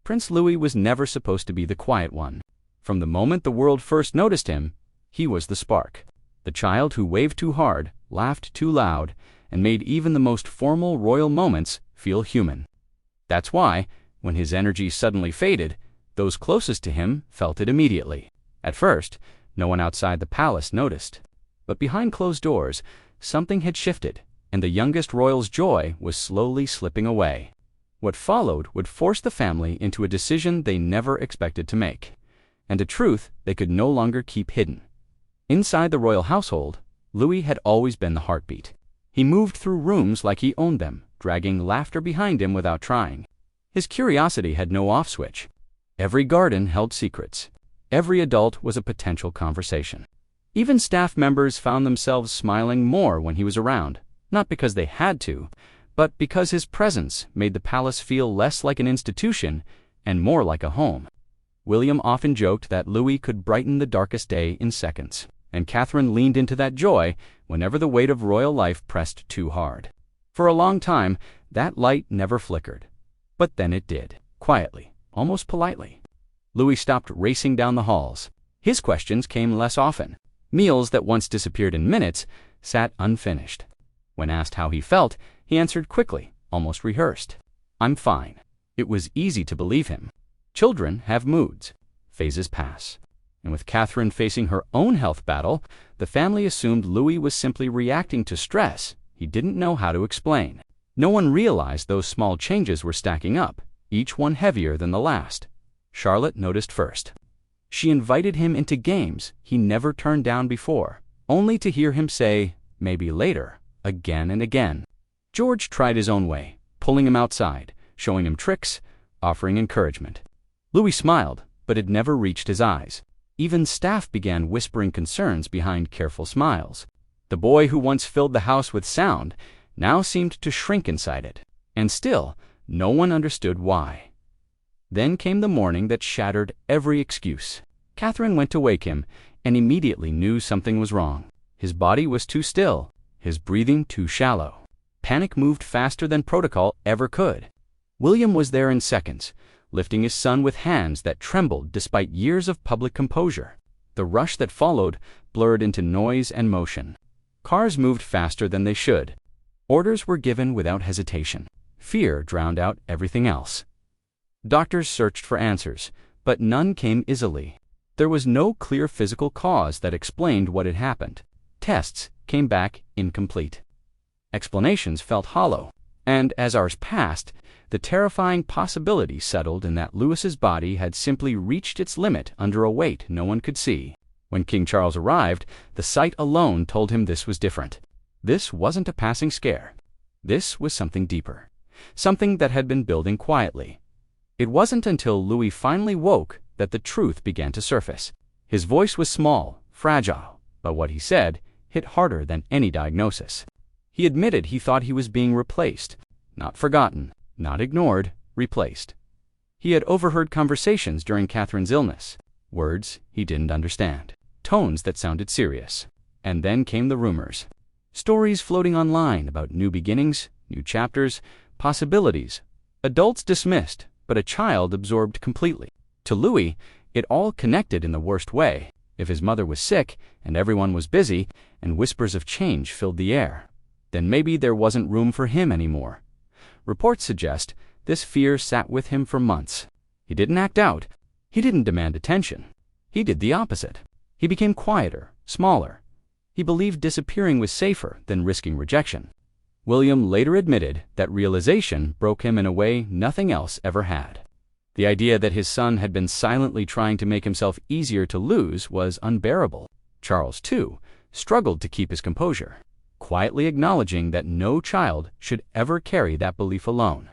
Prince Louis was never supposed to be the quiet one. From the moment the world first noticed him, he was the spark. The child who waved too hard, laughed too loud, and made even the most formal royal moments feel human. That's why, when his energy suddenly faded, those closest to him felt it immediately. At first, no one outside the palace noticed. But behind closed doors, something had shifted, and the youngest royal's joy was slowly slipping away. What followed would force the family into a decision they never expected to make, and a truth they could no longer keep hidden. Inside the royal household, Louis had always been the heartbeat. He moved through rooms like he owned them, dragging laughter behind him without trying. His curiosity had no off switch. Every garden held secrets. Every adult was a potential conversation. Even staff members found themselves smiling more when he was around, not because they had to, but because his presence made the palace feel less like an institution and more like a home. William often joked that Louis could brighten the darkest day in seconds, and Catherine leaned into that joy whenever the weight of royal life pressed too hard. For a long time, that light never flickered. But then it did, quietly, almost politely. Louis stopped racing down the halls. His questions came less often. Meals that once disappeared in minutes sat unfinished. When asked how he felt, he answered quickly, almost rehearsed. "I'm fine." It was easy to believe him. Children have moods. Phases pass. And with Catherine facing her own health battle, the family assumed Louis was simply reacting to stress he didn't know how to explain. No one realized those small changes were stacking up, each one heavier than the last. Charlotte noticed first. She invited him into games he never turned down before, only to hear him say, "Maybe later," again and again. George tried his own way, pulling him outside, showing him tricks, offering encouragement. Louis smiled, but it never reached his eyes. Even staff began whispering concerns behind careful smiles. The boy who once filled the house with sound now seemed to shrink inside it, and still, no one understood why. Then came the morning that shattered every excuse. Catherine went to wake him, and immediately knew something was wrong. His body was too still, his breathing too shallow. Panic moved faster than protocol ever could. William was there in seconds, lifting his son with hands that trembled despite years of public composure. The rush that followed blurred into noise and motion. Cars moved faster than they should. Orders were given without hesitation. Fear drowned out everything else. Doctors searched for answers, but none came easily. There was no clear physical cause that explained what had happened. Tests came back incomplete. Explanations felt hollow, and as hours passed, the terrifying possibility settled in that Louis's body had simply reached its limit under a weight no one could see. When King Charles arrived, the sight alone told him this was different. This wasn't a passing scare. This was something deeper, something that had been building quietly. It wasn't until Louis finally woke that the truth began to surface. His voice was small, fragile, but what he said hit harder than any diagnosis. He admitted he thought he was being replaced, not forgotten, not ignored, replaced. He had overheard conversations during Catherine's illness, words he didn't understand, tones that sounded serious. And then came the rumors. Stories floating online about new beginnings, new chapters, possibilities. Adults dismissed, but a child absorbed completely. To Louis, it all connected in the worst way. If his mother was sick, and everyone was busy, and whispers of change filled the air, then maybe there wasn't room for him anymore. Reports suggest this fear sat with him for months. He didn't act out. He didn't demand attention. He did the opposite. He became quieter, smaller. He believed disappearing was safer than risking rejection. William later admitted that realization broke him in a way nothing else ever had. The idea that his son had been silently trying to make himself easier to lose was unbearable. Charles, too, struggled to keep his composure, quietly acknowledging that no child should ever carry that belief alone.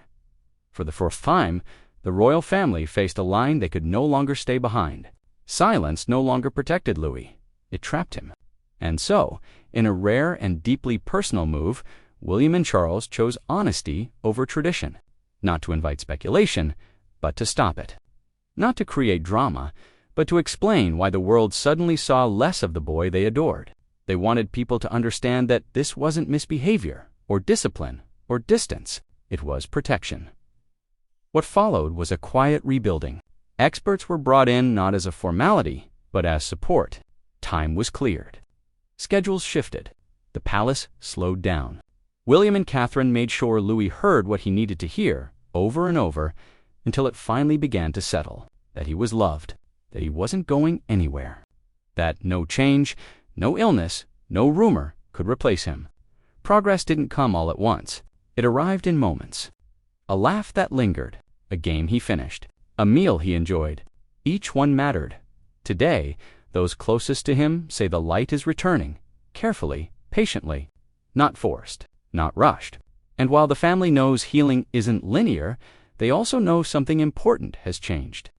For the fourth time, the royal family faced a line they could no longer stay behind. Silence no longer protected Louis. It trapped him. And so, in a rare and deeply personal move, William and Charles chose honesty over tradition, not to invite speculation, but to stop it. Not to create drama, but to explain why the world suddenly saw less of the boy they adored. They wanted people to understand that this wasn't misbehavior, or discipline, or distance. It was protection. What followed was a quiet rebuilding. Experts were brought in not as a formality, but as support. Time was cleared. Schedules shifted. The palace slowed down. William and Catherine made sure Louis heard what he needed to hear, over and over, until it finally began to settle. That he was loved. That he wasn't going anywhere. That no change, no illness, no rumor could replace him. Progress didn't come all at once. It arrived in moments. A laugh that lingered. A game he finished. A meal he enjoyed. Each one mattered. Today, those closest to him say the light is returning, carefully, patiently, not forced, not rushed. And while the family knows healing isn't linear, they also know something important has changed.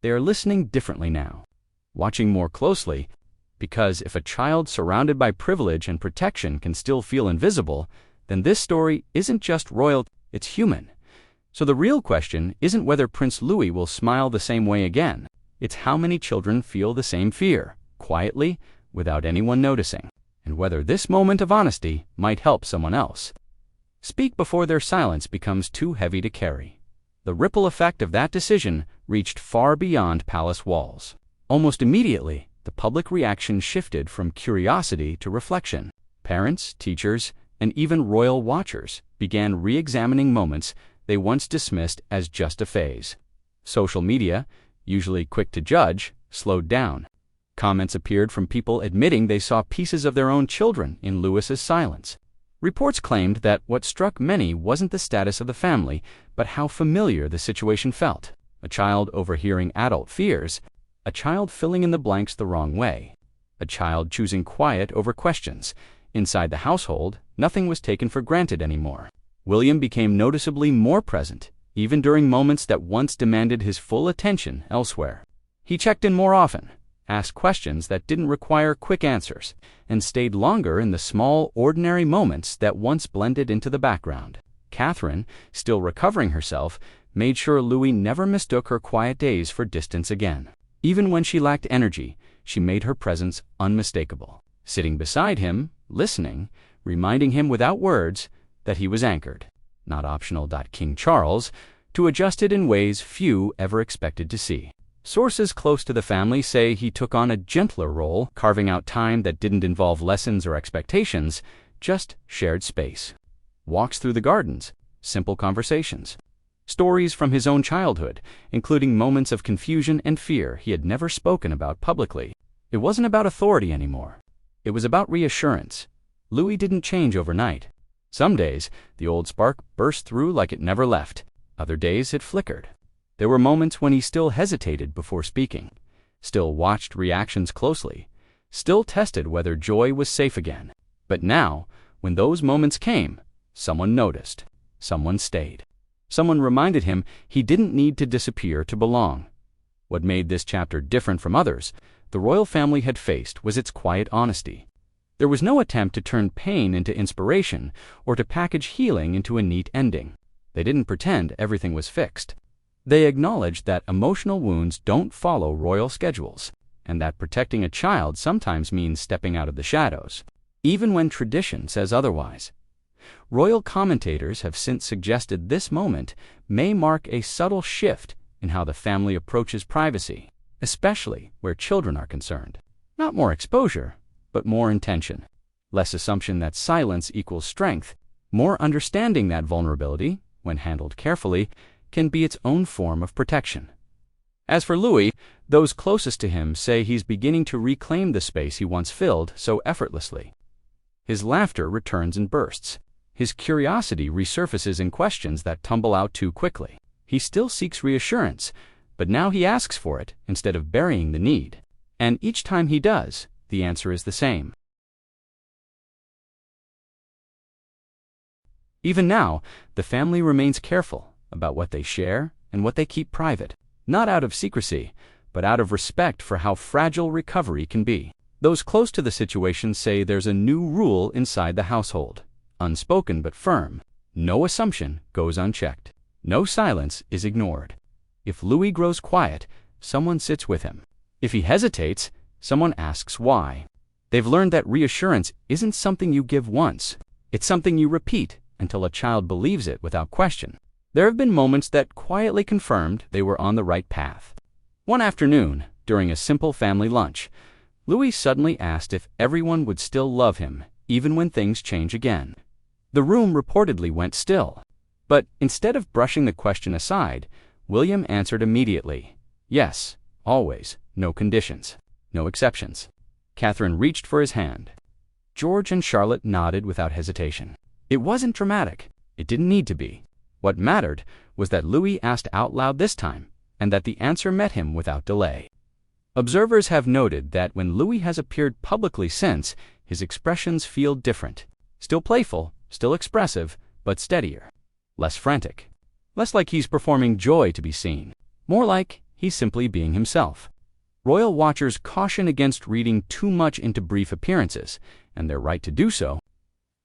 They are listening differently now, watching more closely, because if a child surrounded by privilege and protection can still feel invisible, then this story isn't just royal, it's human. So the real question isn't whether Prince Louis will smile the same way again. It's how many children feel the same fear, quietly, without anyone noticing, and whether this moment of honesty might help someone else. Speak before their silence becomes too heavy to carry. The ripple effect of that decision reached far beyond palace walls. Almost immediately, the public reaction shifted from curiosity to reflection. Parents, teachers, and even royal watchers began re-examining moments they once dismissed as just a phase. Social media, usually quick to judge, slowed down. Comments appeared from people admitting they saw pieces of their own children in Louis's silence. Reports claimed that what struck many wasn't the status of the family, but how familiar the situation felt. A child overhearing adult fears, a child filling in the blanks the wrong way, a child choosing quiet over questions. Inside the household, nothing was taken for granted anymore. William became noticeably more present, even during moments that once demanded his full attention elsewhere. He checked in more often, asked questions that didn't require quick answers, and stayed longer in the small, ordinary moments that once blended into the background. Catherine, still recovering herself, made sure Louis never mistook her quiet days for distance again. Even when she lacked energy, she made her presence unmistakable. Sitting beside him, listening, reminding him without words that he was anchored, not optional. King Charles, to adjust it in ways few ever expected to see. Sources close to the family say he took on a gentler role, carving out time that didn't involve lessons or expectations, just shared space. Walks through the gardens, simple conversations. Stories from his own childhood, including moments of confusion and fear he had never spoken about publicly. It wasn't about authority anymore. It was about reassurance. Louis didn't change overnight. Some days, the old spark burst through like it never left. Other days, it flickered. There were moments when he still hesitated before speaking, still watched reactions closely, still tested whether joy was safe again. But now, when those moments came, someone noticed. Someone stayed. Someone reminded him he didn't need to disappear to belong. What made this chapter different from others the royal family had faced was its quiet honesty. There was no attempt to turn pain into inspiration or to package healing into a neat ending. They didn't pretend everything was fixed. They acknowledged that emotional wounds don't follow royal schedules, and that protecting a child sometimes means stepping out of the shadows, even when tradition says otherwise. Royal commentators have since suggested this moment may mark a subtle shift in how the family approaches privacy, especially where children are concerned. Not more exposure, but more intention. Less assumption that silence equals strength, more understanding that vulnerability, when handled carefully, can be its own form of protection. As for Louis, those closest to him say he's beginning to reclaim the space he once filled so effortlessly. His laughter returns in bursts. His curiosity resurfaces in questions that tumble out too quickly. He still seeks reassurance, but now he asks for it instead of burying the need. And each time he does, the answer is the same. Even now, the family remains careful about what they share and what they keep private, not out of secrecy, but out of respect for how fragile recovery can be. Those close to the situation say there's a new rule inside the household, unspoken but firm. No assumption goes unchecked. No silence is ignored. If Louis grows quiet, someone sits with him. If he hesitates, someone asks why. They've learned that reassurance isn't something you give once. It's something you repeat until a child believes it without question. There have been moments that quietly confirmed they were on the right path. One afternoon, during a simple family lunch, Louis suddenly asked if everyone would still love him, even when things change again. The room reportedly went still, but instead of brushing the question aside, William answered immediately, "Yes, always, no conditions, no exceptions." Catherine reached for his hand. George and Charlotte nodded without hesitation. It wasn't dramatic. It didn't need to be. What mattered was that Louis asked out loud this time, and that the answer met him without delay. Observers have noted that when Louis has appeared publicly since, his expressions feel different. Still playful, still expressive, but steadier. Less frantic. Less like he's performing joy to be seen. More like he's simply being himself. Royal watchers caution against reading too much into brief appearances, and they're right to do so.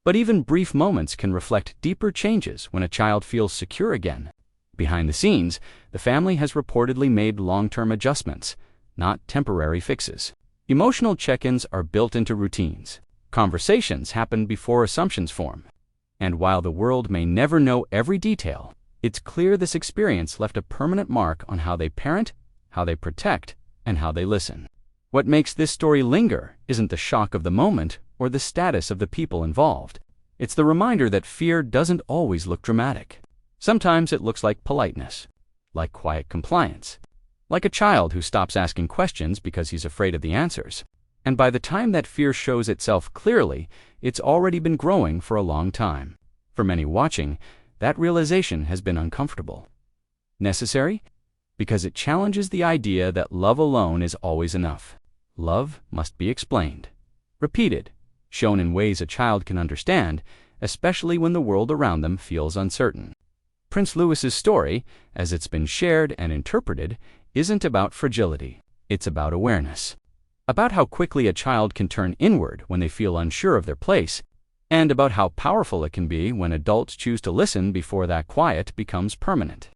But even brief moments can reflect deeper changes when a child feels secure again. Behind the scenes, the family has reportedly made long-term adjustments, not temporary fixes. Emotional check-ins are built into routines. Conversations happen before assumptions form. And while the world may never know every detail, it's clear this experience left a permanent mark on how they parent, how they protect, and how they listen. What makes this story linger isn't the shock of the moment or the status of the people involved. It's the reminder that fear doesn't always look dramatic. Sometimes it looks like politeness, like quiet compliance, like a child who stops asking questions because he's afraid of the answers. And by the time that fear shows itself clearly, it's already been growing for a long time. For many watching, that realization has been uncomfortable. Necessary? Because it challenges the idea that love alone is always enough. Love must be explained, repeated, shown in ways a child can understand, especially when the world around them feels uncertain. Prince Louis's story, as it's been shared and interpreted, isn't about fragility. It's about awareness. About how quickly a child can turn inward when they feel unsure of their place, and about how powerful it can be when adults choose to listen before that quiet becomes permanent.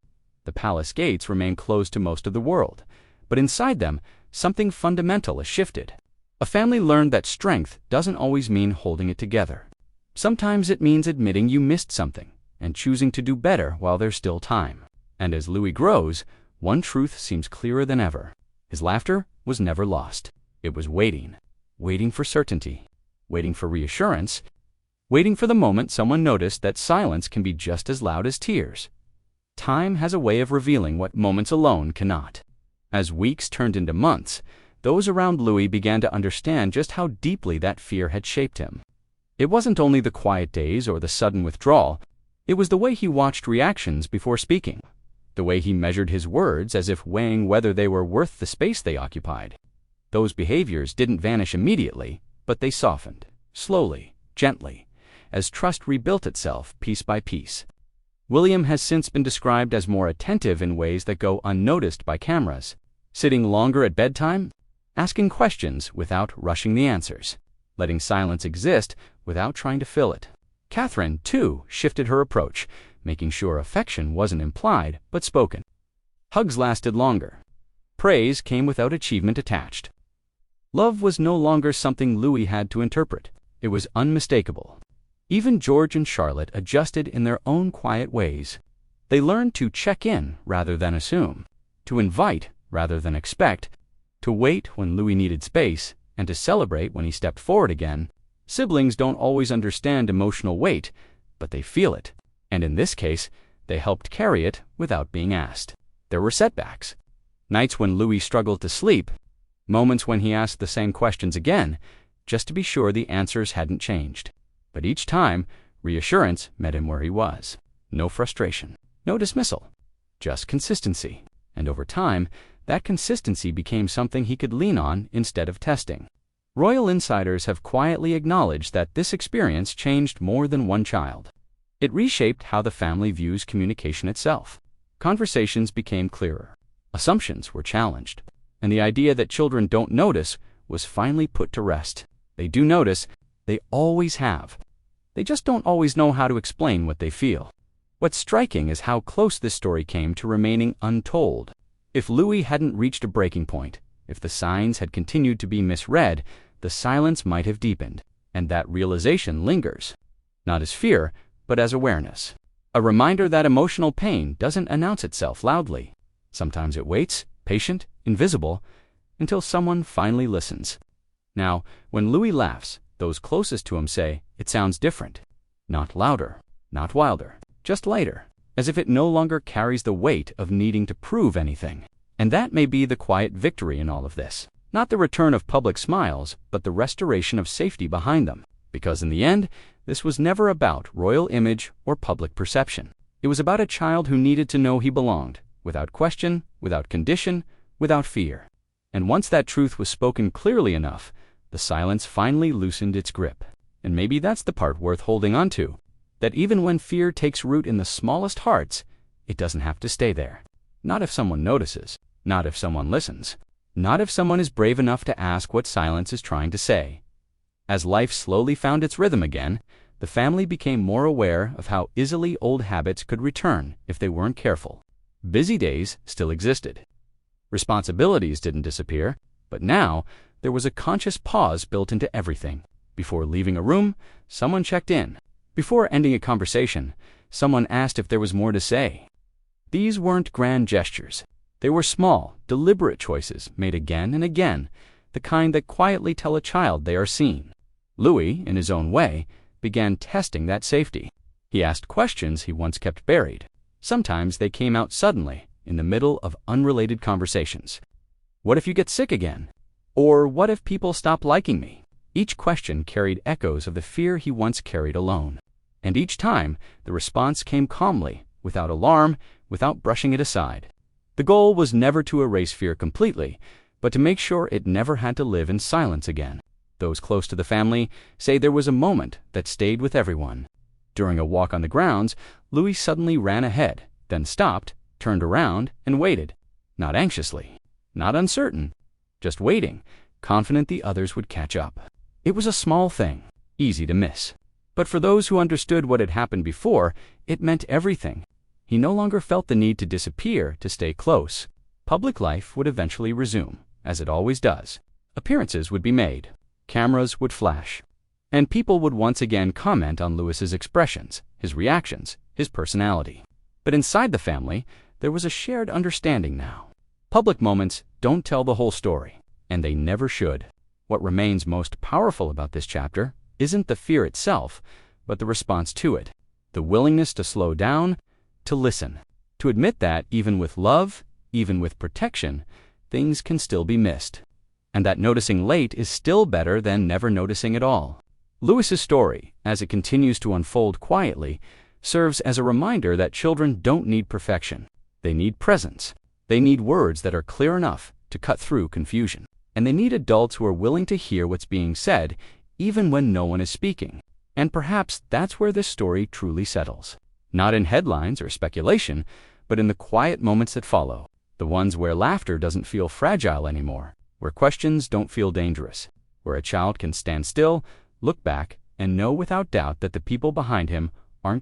The palace gates remain closed to most of the world, but inside them, something fundamental has shifted. A family learned that strength doesn't always mean holding it together. Sometimes it means admitting you missed something and choosing to do better while there's still time. And as Louis grows, one truth seems clearer than ever. His laughter was never lost. It was waiting. Waiting for certainty. Waiting for reassurance. Waiting for the moment someone noticed that silence can be just as loud as tears. Time has a way of revealing what moments alone cannot. As weeks turned into months, those around Louis began to understand just how deeply that fear had shaped him. It wasn't only the quiet days or the sudden withdrawal, it was the way he watched reactions before speaking, the way he measured his words as if weighing whether they were worth the space they occupied. Those behaviors didn't vanish immediately, but they softened, slowly, gently, as trust rebuilt itself piece by piece. William has since been described as more attentive in ways that go unnoticed by cameras, sitting longer at bedtime, asking questions without rushing the answers, letting silence exist without trying to fill it. Catherine, too, shifted her approach, making sure affection wasn't implied but spoken. Hugs lasted longer. Praise came without achievement attached. Love was no longer something Louis had to interpret. It was unmistakable. Even George and Charlotte adjusted in their own quiet ways. They learned to check in rather than assume, to invite rather than expect, to wait when Louis needed space, and to celebrate when he stepped forward again. Siblings don't always understand emotional weight, but they feel it, and in this case, they helped carry it without being asked. There were setbacks. Nights when Louis struggled to sleep, moments when he asked the same questions again, just to be sure the answers hadn't changed. But each time, reassurance met him where he was. No frustration, no dismissal, just consistency. And over time, that consistency became something he could lean on instead of testing. Royal insiders have quietly acknowledged that this experience changed more than one child. It reshaped how the family views communication itself. Conversations became clearer. Assumptions were challenged. And the idea that children don't notice was finally put to rest. They do notice. They always have. They just don't always know how to explain what they feel. What's striking is how close this story came to remaining untold. If Louis hadn't reached a breaking point, if the signs had continued to be misread, the silence might have deepened, and that realization lingers. Not as fear, but as awareness. A reminder that emotional pain doesn't announce itself loudly. Sometimes it waits, patient, invisible, until someone finally listens. Now, when Louis laughs, those closest to him say, "It sounds different." Not louder, not wilder, just lighter, as if it no longer carries the weight of needing to prove anything. And that may be the quiet victory in all of this. Not the return of public smiles, but the restoration of safety behind them. Because in the end, this was never about royal image or public perception. It was about a child who needed to know he belonged, without question, without condition, without fear. And once that truth was spoken clearly enough, the silence finally loosened its grip. And maybe that's the part worth holding on to, that even when fear takes root in the smallest hearts, it doesn't have to stay there. Not if someone notices, not if someone listens, not if someone is brave enough to ask what silence is trying to say. As life slowly found its rhythm again, the family became more aware of how easily old habits could return if they weren't careful. Busy days still existed. Responsibilities didn't disappear, but now there was a conscious pause built into everything. Before leaving a room, someone checked in. Before ending a conversation, someone asked if there was more to say. These weren't grand gestures. They were small, deliberate choices made again and again, the kind that quietly tell a child they are seen. Louis, in his own way, began testing that safety. He asked questions he once kept buried. Sometimes they came out suddenly, in the middle of unrelated conversations. What if you get sick again? Or what if people stop liking me? Each question carried echoes of the fear he once carried alone. And each time, the response came calmly, without alarm, without brushing it aside. The goal was never to erase fear completely, but to make sure it never had to live in silence again. Those close to the family say there was a moment that stayed with everyone. During a walk on the grounds, Louis suddenly ran ahead, then stopped, turned around, and waited. Not anxiously, not uncertain, just waiting, confident the others would catch up. It was a small thing, easy to miss. But for those who understood what had happened before, it meant everything. He no longer felt the need to disappear to stay close. Public life would eventually resume, as it always does. Appearances would be made. Cameras would flash. And people would once again comment on Louis's expressions, his reactions, his personality. But inside the family, there was a shared understanding now. Public moments don't tell the whole story, and they never should. What remains most powerful about this chapter isn't the fear itself, but the response to it. The willingness to slow down, to listen, to admit that even with love, even with protection, things can still be missed. And that noticing late is still better than never noticing at all. Louis's story, as it continues to unfold quietly, serves as a reminder that children don't need perfection. They need presence. They need words that are clear enough to cut through confusion. And they need adults who are willing to hear what's being said, even when no one is speaking. And perhaps that's where this story truly settles. Not in headlines or speculation, but in the quiet moments that follow. The ones where laughter doesn't feel fragile anymore, where questions don't feel dangerous, where a child can stand still, look back, and know without doubt that the people behind him